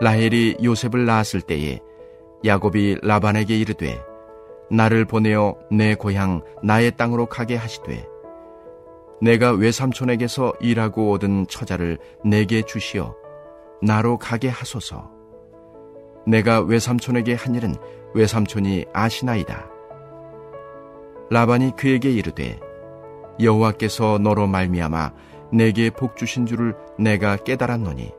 라헬이 요셉을 낳았을 때에 야곱이 라반에게 이르되 나를 보내어 내 고향 나의 땅으로 가게 하시되 내가 외삼촌에게서 일하고 얻은 처자를 내게 주시어 나로 가게 하소서. 내가 외삼촌에게 한 일은 외삼촌이 아시나이다. 라반이 그에게 이르되 여호와께서 너로 말미암아 내게 복 주신 줄을 내가 깨달았노니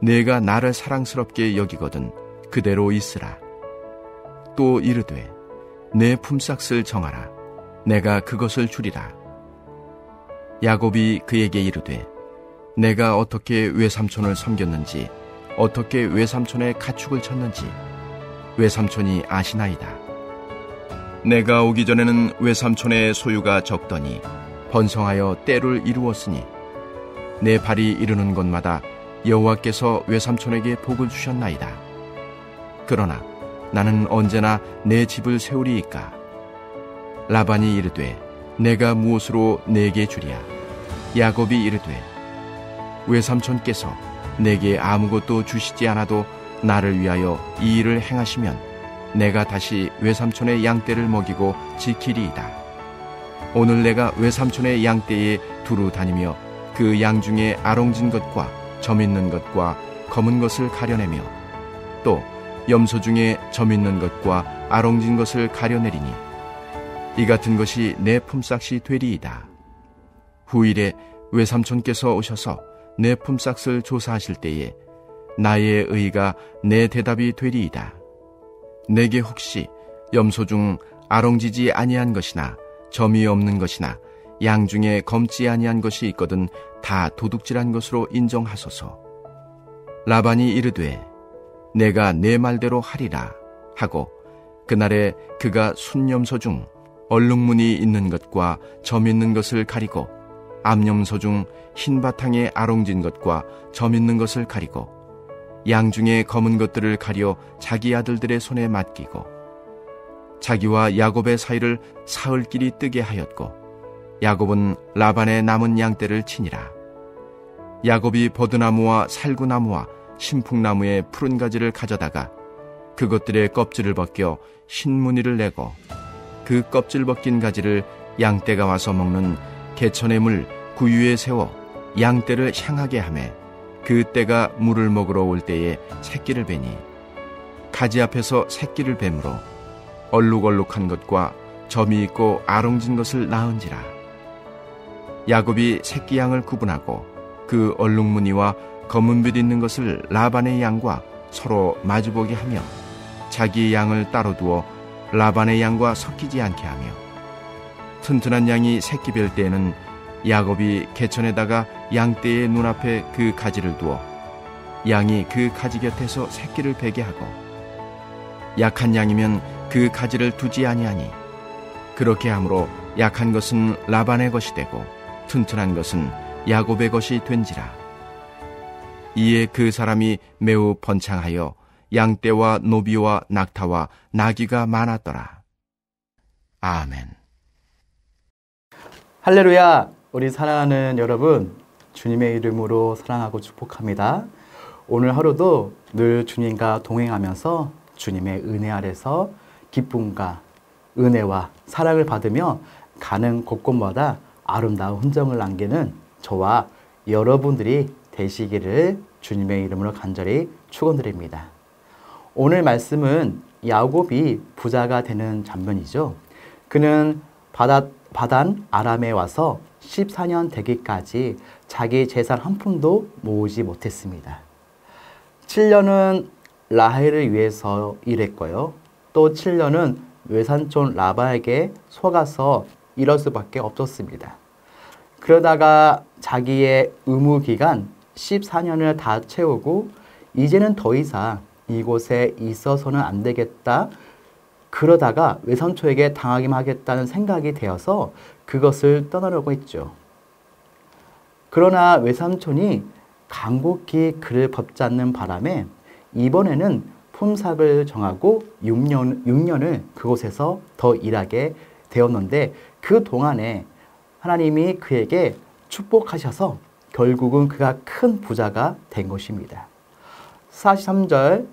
내가 나를 사랑스럽게 여기거든 그대로 있으라. 또 이르되 내 품삯을 정하라. 내가 그것을 주리라. 야곱이 그에게 이르되 내가 어떻게 외삼촌을 섬겼는지 어떻게 외삼촌의 가축을 쳤는지 외삼촌이 아시나이다. 내가 오기 전에는 외삼촌의 소유가 적더니 번성하여 때를 이루었으니 내 발이 이르는 곳마다 여호와께서 외삼촌에게 복을 주셨나이다. 그러나 나는 언제나 내 집을 세우리이까. 라반이 이르되 내가 무엇으로 내게 주랴. 야곱이 이르되 외삼촌께서 내게 아무것도 주시지 않아도 나를 위하여 이 일을 행하시면 내가 다시 외삼촌의 양떼를 먹이고 지키리이다. 오늘 내가 외삼촌의 양떼에 두루 다니며 그 양 중에 아롱진 것과 점 있는 것과 검은 것을 가려내며 또 염소 중에 점 있는 것과 아롱진 것을 가려내리니 이 같은 것이 내 품삯이 되리이다. 후일에 외삼촌께서 오셔서 내 품삯을 조사하실 때에 나의 의가 내 대답이 되리이다. 내게 혹시 염소 중 아롱지지 아니한 것이나 점이 없는 것이나 양 중에 검지 아니한 것이 있거든 다 도둑질한 것으로 인정하소서. 라반이 이르되 내가 내 말대로 하리라 하고 그날에 그가 순염소 중 얼룩무늬 있는 것과 점 있는 것을 가리고 암염소 중 흰 바탕에 아롱진 것과 점 있는 것을 가리고 양 중에 검은 것들을 가려 자기 아들들의 손에 맡기고 자기와 야곱의 사이를 사흘길이 뜨게 하였고 야곱은 라반의 남은 양떼를 치니라. 야곱이 버드나무와 살구나무와 신풍나무의 푸른 가지를 가져다가 그것들의 껍질을 벗겨 흰 무늬를 내고 그 껍질 벗긴 가지를 양떼가 와서 먹는 개천의 물 구유에 세워 양떼를 향하게 하매 그 떼가 물을 먹으러 올 때에 새끼를 베니 가지 앞에서 새끼를 뱀으로 얼룩얼룩한 것과 점이 있고 아롱진 것을 낳은지라. 야곱이 새끼 양을 구분하고 그 얼룩무늬와 검은빛 있는 것을 라반의 양과 서로 마주보게 하며 자기 양을 따로 두어 라반의 양과 섞이지 않게 하며 튼튼한 양이 새끼 뵐 때에는 야곱이 개천에다가 양떼의 눈앞에 그 가지를 두어 양이 그 가지 곁에서 새끼를 베게 하고 약한 양이면 그 가지를 두지 아니하니 그렇게 함으로 약한 것은 라반의 것이 되고 튼튼한 것은 야곱의 것이 된지라. 이에 그 사람이 매우 번창하여 양떼와 노비와 낙타와 나귀가 많았더라. 아멘. 할렐루야. 우리 사랑하는 여러분, 주님의 이름으로 사랑하고 축복합니다. 오늘 하루도 늘 주님과 동행하면서 주님의 은혜 아래서 기쁨과 은혜와 사랑을 받으며 가는 곳곳마다 아름다운 흔적을 남기는 저와 여러분들이 되시기를 주님의 이름으로 간절히 축원드립니다. 오늘 말씀은 야곱이 부자가 되는 장면이죠. 그는 바단 아람에 와서 14년 되기까지 자기 재산 한 푼도 모으지 못했습니다. 7년은 라헬을 위해서 일했고요. 또 7년은 외삼촌 라반에게 속아서 일할 수밖에 없었습니다. 그러다가 자기의 의무 기간 14년을 다 채우고 이제는 더 이상 이곳에 있어서는 안 되겠다. 그러다가 외삼촌에게 당하기만 하겠다는 생각이 되어서 그것을 떠나려고 했죠. 그러나 외삼촌이 간곡히 그를 붙잡는 바람에 이번에는 품삯을 정하고 6년을 그곳에서 더 일하게 되었는데 그 동안에 하나님이 그에게 축복하셔서 결국은 그가 큰 부자가 된 것입니다. 43절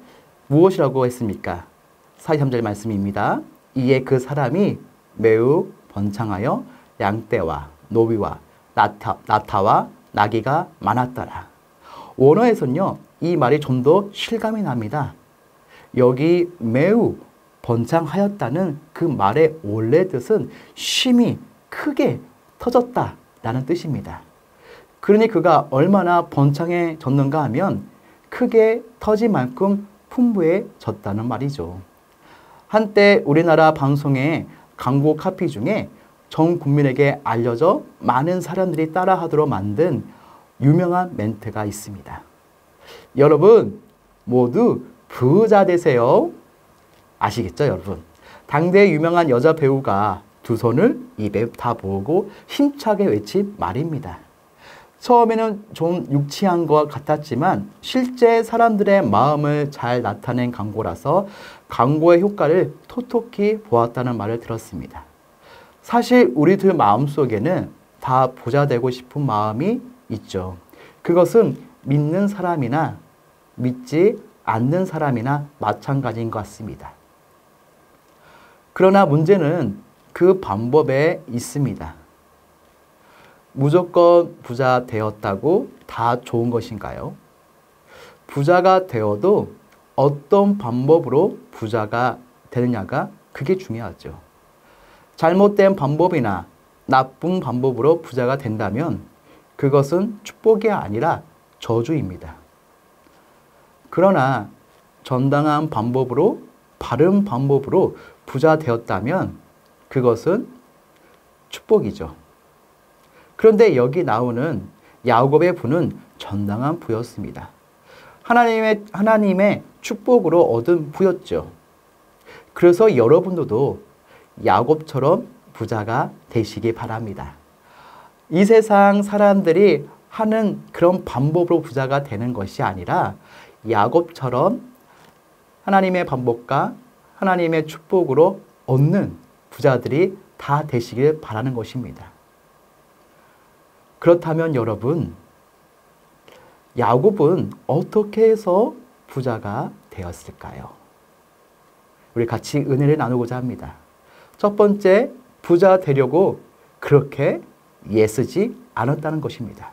무엇이라고 했습니까? 43절 말씀입니다. 이에 그 사람이 매우 번창하여 양떼와 노비와 나타와 나귀가 많았더라. 원어에서는요, 이 말이 좀 더 실감이 납니다. 여기 매우 번창하였다는 그 말의 원래 뜻은 심히 크게 터졌다라는 뜻입니다. 그러니 그가 얼마나 번창해졌는가 하면 크게 터진 만큼 풍부해졌다는 말이죠. 한때 우리나라 방송의 광고 카피 중에 전 국민에게 알려져 많은 사람들이 따라하도록 만든 유명한 멘트가 있습니다. 여러분 모두 부자 되세요. 아시겠죠, 여러분? 당대 유명한 여자 배우가 두 손을 입에 다 모으고 힘차게 외친 말입니다. 처음에는 좀 유치한 것 같았지만 실제 사람들의 마음을 잘 나타낸 광고라서 광고의 효과를 톡톡히 보았다는 말을 들었습니다. 사실 우리들 마음속에는 다 부자 되고 싶은 마음이 있죠. 그것은 믿는 사람이나 믿지 않는 사람이나 마찬가지인 것 같습니다. 그러나 문제는 그 방법에 있습니다. 무조건 부자 되었다고 다 좋은 것인가요? 부자가 되어도 어떤 방법으로 부자가 되느냐가 그게 중요하죠. 잘못된 방법이나 나쁜 방법으로 부자가 된다면 그것은 축복이 아니라 저주입니다. 그러나 정당한 방법으로, 바른 방법으로 부자 되었다면 그것은 축복이죠. 그런데 여기 나오는 야곱의 부는 정당한 부였습니다. 하나님의 축복으로 얻은 부였죠. 그래서 여러분들도 야곱처럼 부자가 되시기 바랍니다. 이 세상 사람들이 하는 그런 방법으로 부자가 되는 것이 아니라 야곱처럼 하나님의 방법과 하나님의 축복으로 얻는 부자들이 다 되시길 바라는 것입니다. 그렇다면 여러분, 야곱은 어떻게 해서 부자가 되었을까요? 우리 같이 은혜를 나누고자 합니다. 첫 번째, 부자 되려고 그렇게 애쓰지 않았다는 것입니다.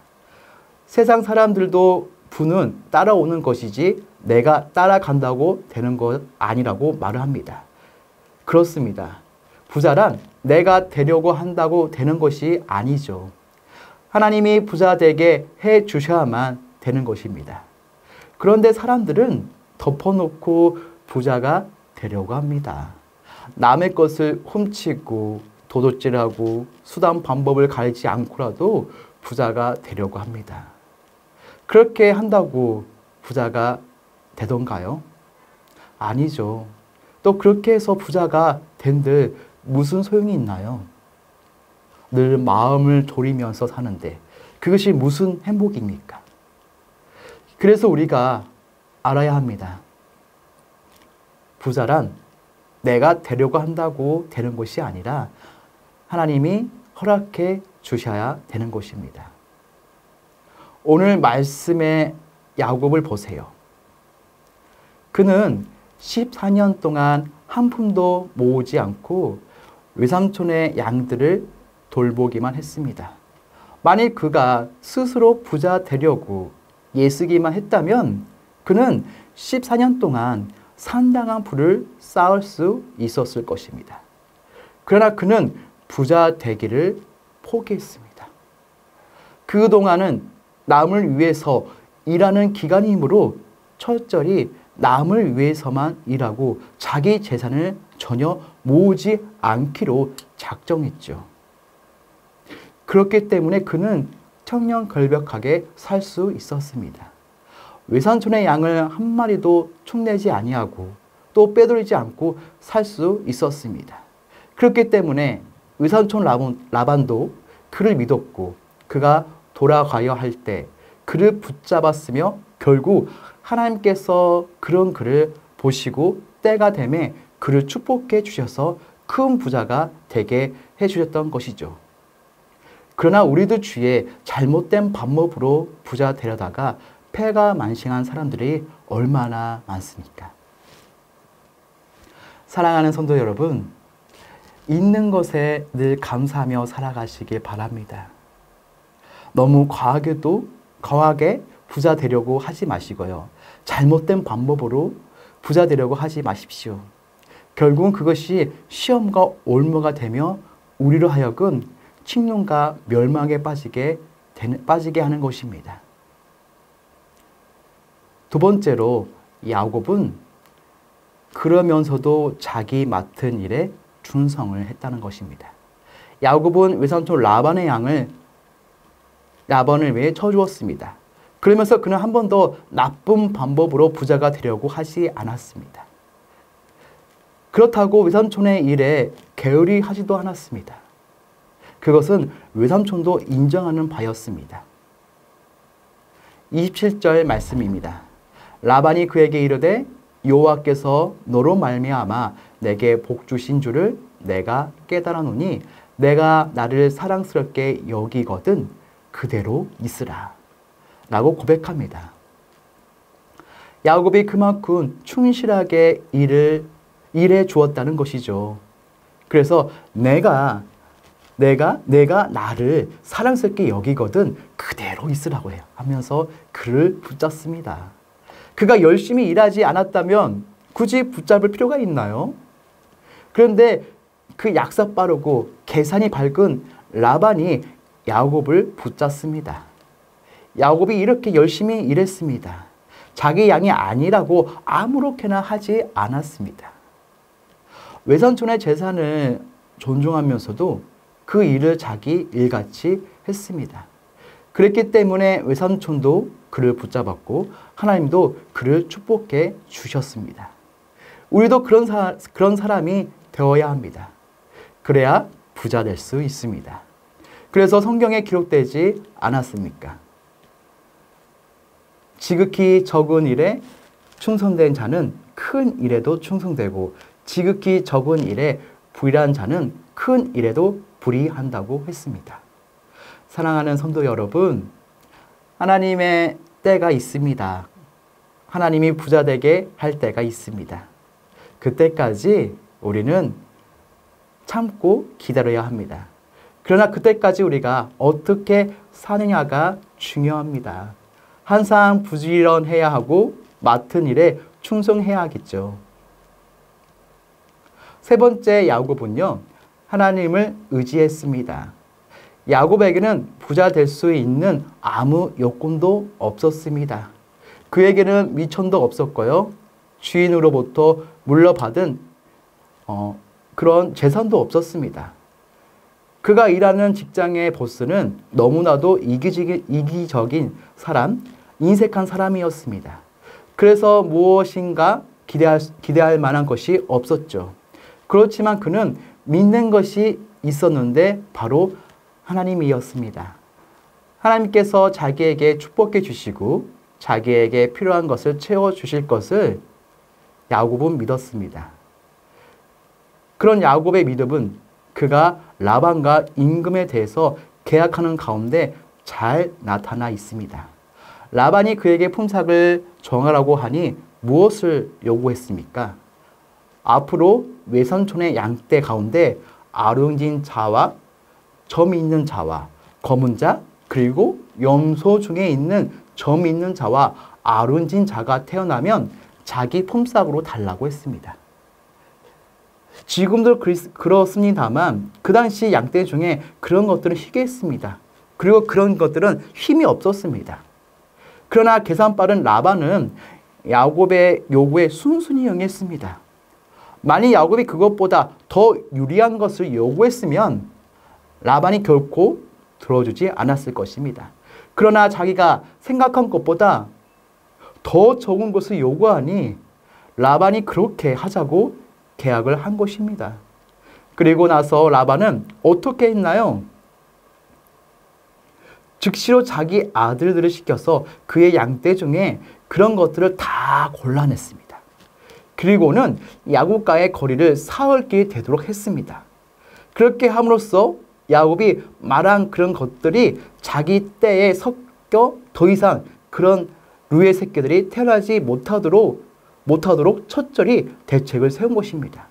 세상 사람들도 부는 따라오는 것이지 내가 따라간다고 되는 것 아니라고 말을 합니다. 그렇습니다. 부자란 내가 되려고 한다고 되는 것이 아니죠. 하나님이 부자 되게 해 주셔야만 되는 것입니다. 그런데 사람들은 덮어놓고 부자가 되려고 합니다. 남의 것을 훔치고 도둑질하고 수단 방법을 가리지 않고라도 부자가 되려고 합니다. 그렇게 한다고 부자가 되던가요? 아니죠. 또 그렇게 해서 부자가 된들 무슨 소용이 있나요? 늘 마음을 졸이면서 사는데 그것이 무슨 행복입니까? 그래서 우리가 알아야 합니다. 부자란 내가 되려고 한다고 되는 것이 아니라 하나님이 허락해 주셔야 되는 것입니다. 오늘 말씀의 야곱을 보세요. 그는 14년 동안 한 푼도 모으지 않고 외삼촌의 양들을 돌보기만 했습니다. 만일 그가 스스로 부자 되려고 애쓰기만 했다면 그는 14년 동안 상당한 부를 쌓을 수 있었을 것입니다. 그러나 그는 부자 되기를 포기했습니다. 그동안은 남을 위해서 일하는 기간이므로 철저히 남을 위해서만 일하고 자기 재산을 전혀 모으지 않기로 작정했죠. 그렇기 때문에 그는 청렴결벽하게 살 수 있었습니다. 외삼촌의 양을 한 마리도 축내지 아니하고 또 빼돌리지 않고 살 수 있었습니다. 그렇기 때문에 외삼촌 라반도 그를 믿었고 그가 돌아가야 할 때 그를 붙잡았으며 결국 하나님께서 그런 그를 보시고 때가 되매 그를 축복해 주셔서 큰 부자가 되게 해주셨던 것이죠. 그러나 우리도 주위에 잘못된 방법으로 부자 되려다가 패가 만싱한 사람들이 얼마나 많습니까? 사랑하는 성도 여러분, 있는 것에 늘 감사하며 살아가시길 바랍니다. 너무 과하게 부자 되려고 하지 마시고요. 잘못된 방법으로 부자 되려고 하지 마십시오. 결국은 그것이 시험과 올무가 되며 우리로 하여금 침륜과 멸망에 빠지게 하는 것입니다. 두 번째로 야곱은 그러면서도 자기 맡은 일에 충성을 했다는 것입니다. 야곱은 외삼촌 라반의 양을 라반을 위해 쳐주었습니다. 그러면서 그는 한 번도 나쁜 방법으로 부자가 되려고 하지 않았습니다. 그렇다고 외삼촌의 일에 게으리 하지도 않았습니다. 그것은 외삼촌도 인정하는 바였습니다. 27절 말씀입니다. 라반이 그에게 이르되 여호와께서 너로 말미암아 내게 복 주신 줄을 내가 깨달았노니 내가 나를 사랑스럽게 여기거든 그대로 있으라 라고 고백합니다. 야곱이 그만큼 충실하게 일해 주었다는 것이죠. 그래서 내가 나를 사랑스럽게 여기거든 그대로 있으라고 해요. 하면서 그를 붙잡습니다. 그가 열심히 일하지 않았다면 굳이 붙잡을 필요가 있나요? 그런데 그 약사 빠르고 계산이 밝은 라반이 야곱을 붙잡습니다. 야곱이 이렇게 열심히 일했습니다. 자기 양이 아니라고 아무렇게나 하지 않았습니다. 외삼촌의 재산을 존중하면서도 그 일을 자기 일같이 했습니다. 그랬기 때문에 외삼촌도 그를 붙잡았고 하나님도 그를 축복해 주셨습니다. 우리도 그런 사람이 되어야 합니다. 그래야 부자 될 수 있습니다. 그래서 성경에 기록되지 않았습니까? 지극히 적은 일에 충성된 자는 큰 일에도 충성되고 지극히 적은 일에 불의한 자는 큰 일에도 불의한다고 했습니다. 사랑하는 성도 여러분, 하나님의 때가 있습니다. 하나님이 부자 되게 할 때가 있습니다. 그때까지 우리는 참고 기다려야 합니다. 그러나 그때까지 우리가 어떻게 사느냐가 중요합니다. 항상 부지런해야 하고 맡은 일에 충성해야 하겠죠. 세 번째 야곱은요, 하나님을 의지했습니다. 야곱에게는 부자 될 수 있는 아무 요건도 없었습니다. 그에게는 미천도 없었고요. 주인으로부터 물려받은 그런 재산도 없었습니다. 그가 일하는 직장의 보스는 너무나도 이기적인 사람, 인색한 사람이었습니다. 그래서 무엇인가 기대할 만한 것이 없었죠. 그렇지만 그는 믿는 것이 있었는데 바로 하나님이었습니다. 하나님께서 자기에게 축복해 주시고 자기에게 필요한 것을 채워주실 것을 야곱은 믿었습니다. 그런 야곱의 믿음은 그가 라반과 임금에 대해서 계약하는 가운데 잘 나타나 있습니다. 라반이 그에게 품삯을 정하라고 하니 무엇을 요구했습니까? 앞으로 외삼촌의 양떼 가운데 아름진 자와 점 있는 자와 검은 자 그리고 염소 중에 있는 점 있는 자와 아름진 자가 태어나면 자기 품삯으로 달라고 했습니다. 지금도 그렇습니다만 그 당시 양떼 중에 그런 것들은 희귀했습니다. 그리고 그런 것들은 힘이 없었습니다. 그러나 계산 빠른 라반은 야곱의 요구에 순순히 응했습니다. 만약 야곱이 그것보다 더 유리한 것을 요구했으면 라반이 결코 들어주지 않았을 것입니다. 그러나 자기가 생각한 것보다 더 적은 것을 요구하니 라반이 그렇게 하자고 계약을 한 것입니다. 그리고 나서 라반은 어떻게 했나요? 즉시로 자기 아들들을 시켜서 그의 양떼 중에 그런 것들을 다 골라냈습니다. 그리고는 야곱과의 거리를 사흘 길이 되도록 했습니다. 그렇게 함으로써 야곱이 말한 그런 것들이 자기 때에 섞여 더 이상 그런 루의 새끼들이 태어나지 못하도록 첫절히 대책을 세운 것입니다.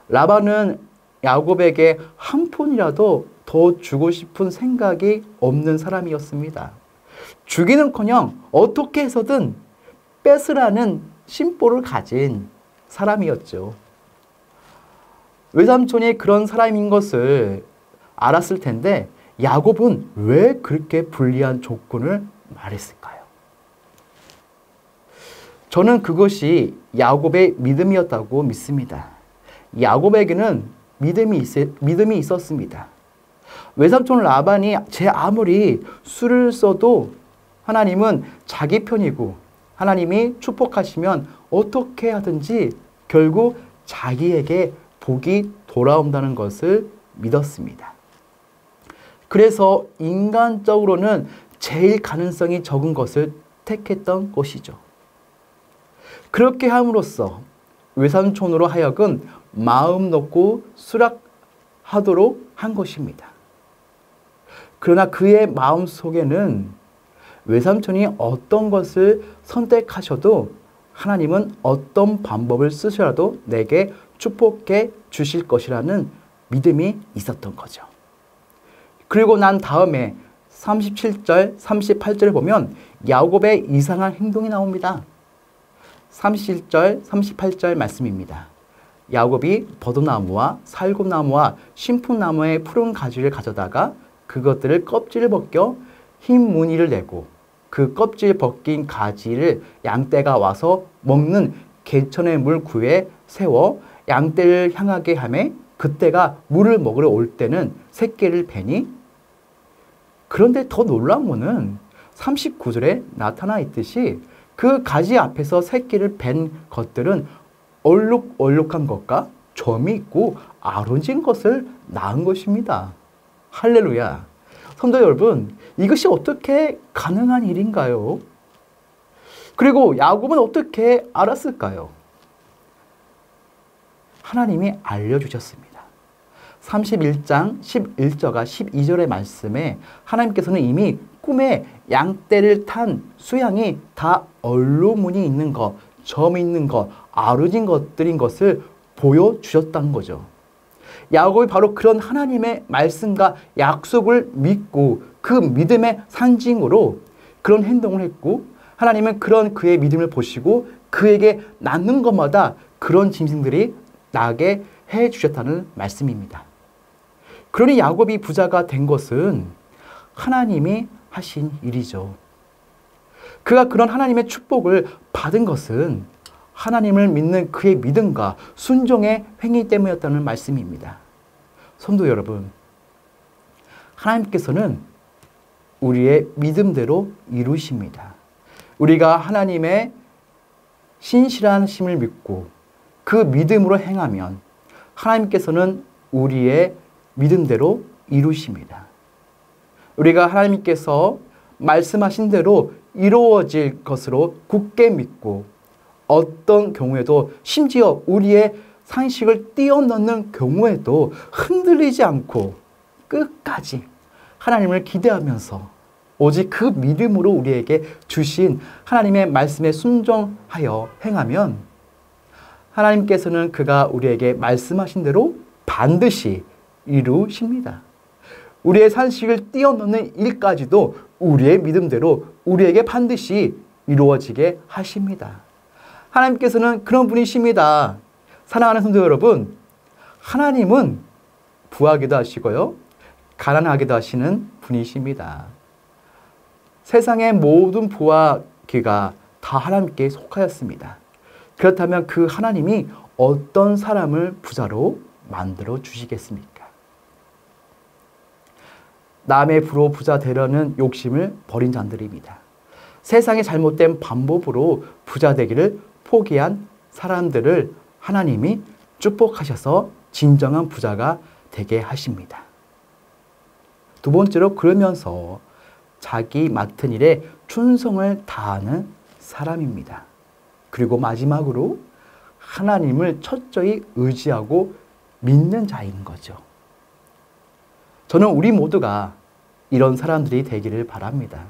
라반은 야곱에게 한 푼이라도 더 주고 싶은 생각이 없는 사람이었습니다. 주기는커녕 어떻게 해서든 뺏으라는 심보를 가진 사람이었죠. 외삼촌이 그런 사람인 것을 알았을 텐데 야곱은 왜 그렇게 불리한 조건을 말했을까요? 저는 그것이 야곱의 믿음이었다고 믿습니다. 야곱에게는 믿음이 있었습니다. 외삼촌 라반이 제 아무리 수를 써도 하나님은 자기 편이고 하나님이 축복하시면 어떻게 하든지 결국 자기에게 복이 돌아온다는 것을 믿었습니다. 그래서 인간적으로는 제일 가능성이 적은 것을 택했던 것이죠. 그렇게 함으로써 외삼촌으로 하여금 마음 놓고 수락하도록 한 것입니다. 그러나 그의 마음 속에는 외삼촌이 어떤 것을 선택하셔도 하나님은 어떤 방법을 쓰셔도 내게 축복해 주실 것이라는 믿음이 있었던 거죠. 그리고 난 다음에 37절, 38절을 보면 야곱의 이상한 행동이 나옵니다. 37절, 38절 말씀입니다. 야곱이 버드나무와 살구나무와 신풍나무의 푸른 가지를 가져다가 그것들을 껍질을 벗겨 흰 무늬를 내고 그 껍질 벗긴 가지를 양떼가 와서 먹는 개천의 물 구에 세워 양떼를 향하게 하매 그때가 물을 먹으러 올 때는 새끼를 베니. 그런데 더 놀라운 것은 39절에 나타나 있듯이 그 가지 앞에서 새끼를 벤 것들은 얼룩얼룩한 것과 점이 있고 아른진 것을 낳은 것입니다. 할렐루야. 성도 여러분, 이것이 어떻게 가능한 일인가요? 그리고 야곱은 어떻게 알았을까요? 하나님이 알려주셨습니다. 31장 11절과 12절의 말씀에 하나님께서는 이미 꿈에 양떼를 탄 수양이 다 얼룩무늬 있는 것, 점 있는 것, 아르진 것들인 것을 보여주셨다는 거죠. 야곱이 바로 그런 하나님의 말씀과 약속을 믿고 그 믿음의 상징으로 그런 행동을 했고 하나님은 그런 그의 믿음을 보시고 그에게 낳는 것마다 그런 짐승들이 나게 해주셨다는 말씀입니다. 그러니 야곱이 부자가 된 것은 하나님이 하신 일이죠. 그가 그런 하나님의 축복을 받은 것은 하나님을 믿는 그의 믿음과 순종의 행위 때문이었다는 말씀입니다. 성도 여러분, 하나님께서는 우리의 믿음대로 이루십니다. 우리가 하나님의 신실한 심을 믿고 그 믿음으로 행하면 하나님께서는 우리의 믿음대로 이루십니다. 우리가 하나님께서 말씀하신 대로 이루어질 것으로 굳게 믿고 어떤 경우에도 심지어 우리의 상식을 뛰어넘는 경우에도 흔들리지 않고 끝까지 하나님을 기대하면서 오직 그 믿음으로 우리에게 주신 하나님의 말씀에 순종하여 행하면 하나님께서는 그가 우리에게 말씀하신 대로 반드시 이루십니다. 우리의 상식을 뛰어넘는 일까지도 우리의 믿음대로 우리에게 반드시 이루어지게 하십니다. 하나님께서는 그런 분이십니다. 사랑하는 성도 여러분, 하나님은 부하기도 하시고요, 가난하기도 하시는 분이십니다. 세상의 모든 부와 귀가 다 하나님께 속하였습니다. 그렇다면 그 하나님이 어떤 사람을 부자로 만들어 주시겠습니까? 남의 부로 부자 되려는 욕심을 버린 자들입니다. 세상의 잘못된 방법으로 부자 되기를 포기한 사람들을 하나님이 축복하셔서 진정한 부자가 되게 하십니다. 두 번째로, 그러면서 자기 맡은 일에 충성을 다하는 사람입니다. 그리고 마지막으로 하나님을 철저히 의지하고 믿는 자인 거죠. 저는 우리 모두가 이런 사람들이 되기를 바랍니다.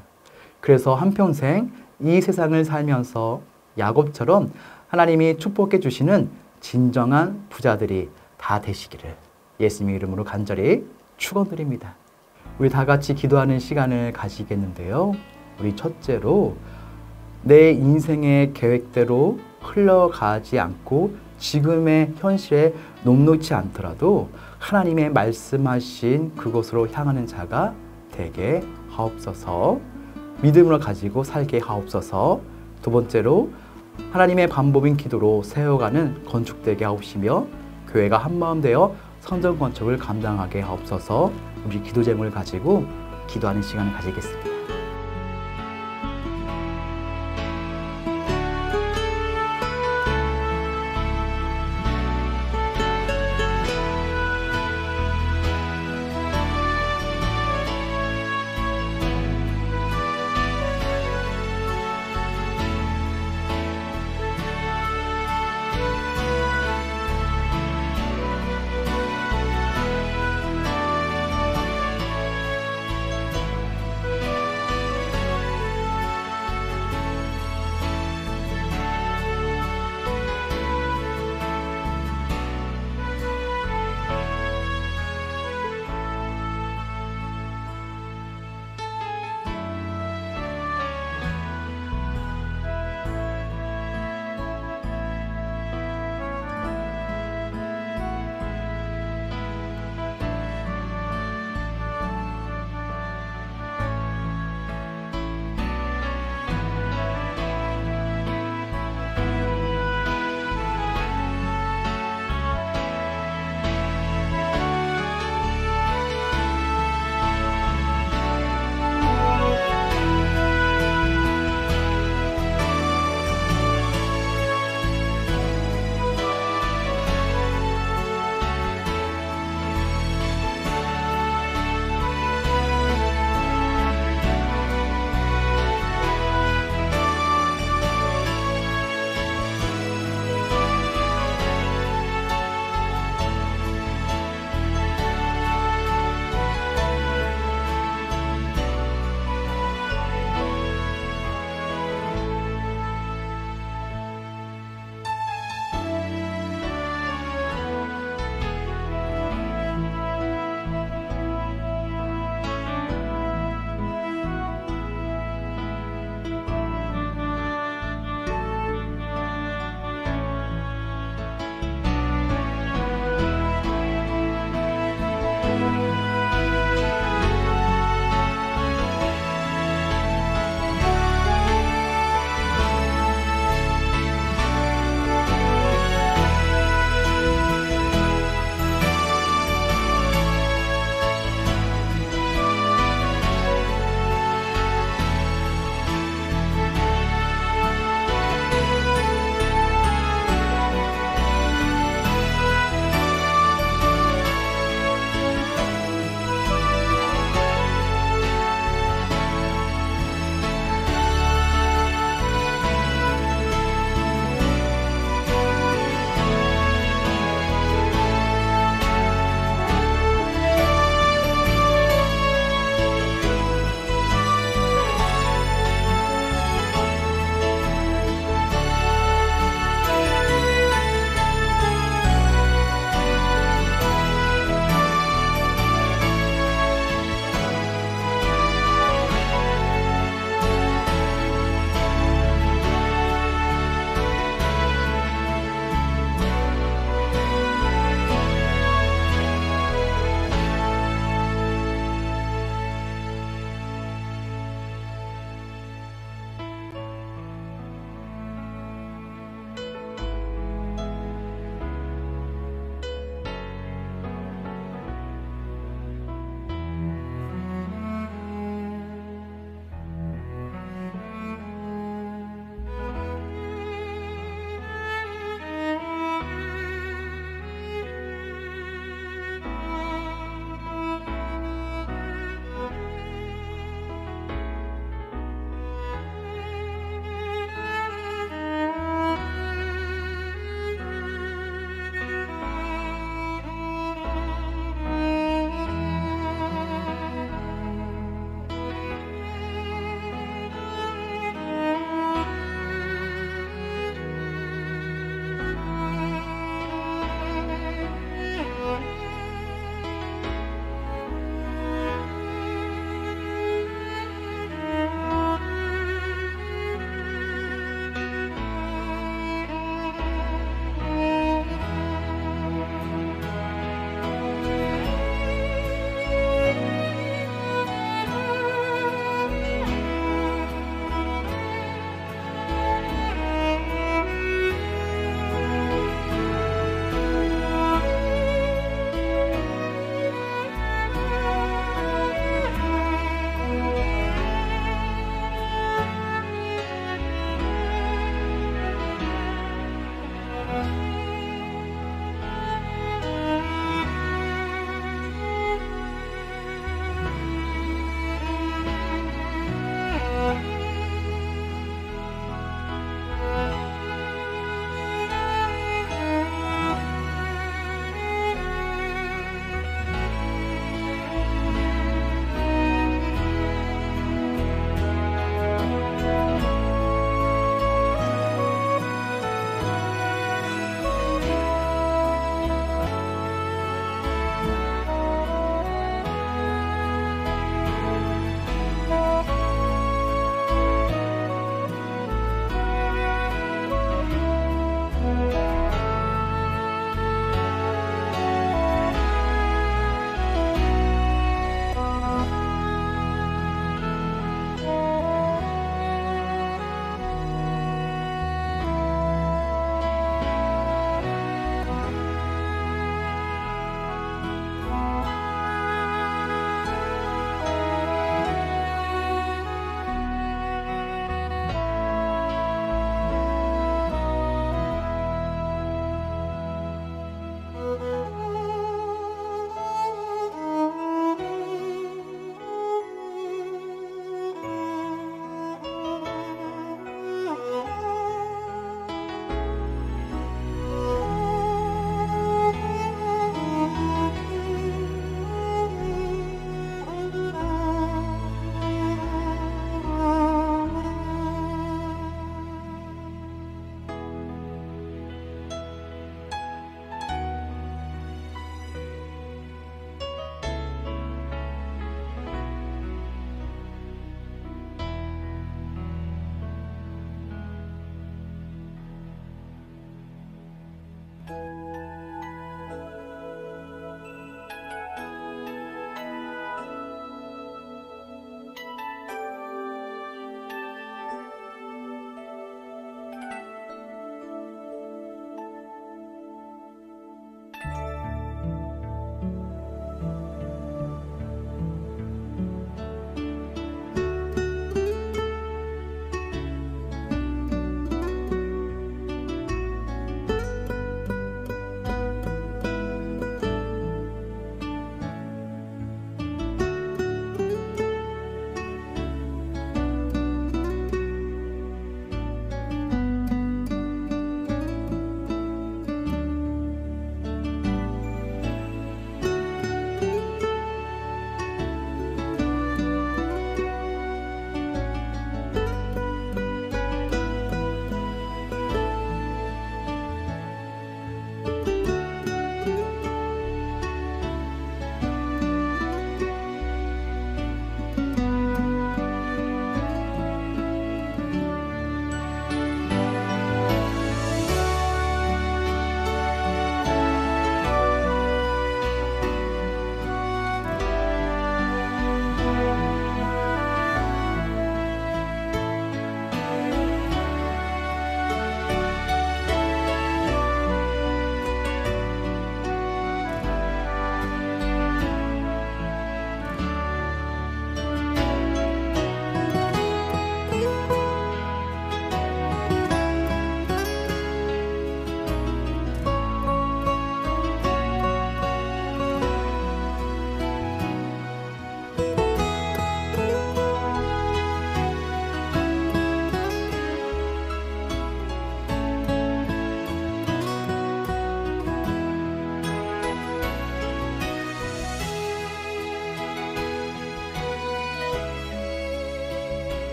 그래서 한평생 이 세상을 살면서 야곱처럼 하나님이 축복해 주시는 진정한 부자들이 다 되시기를 예수님의 이름으로 간절히 축원드립니다. 우리 다 같이 기도하는 시간을 가지겠는데요. 우리 첫째로 내 인생의 계획대로 흘러가지 않고 지금의 현실에 녹록지 않더라도 하나님의 말씀하신 그곳으로 향하는 자가 되게 하옵소서. 믿음을 가지고 살게 하옵소서. 두 번째로 하나님의 반복인 기도로 세워가는 건축되게 하옵시며 교회가 한마음 되어 성전 건축을 감당하게 하옵소서. 우리 기도 제목을 가지고 기도하는 시간을 가지겠습니다.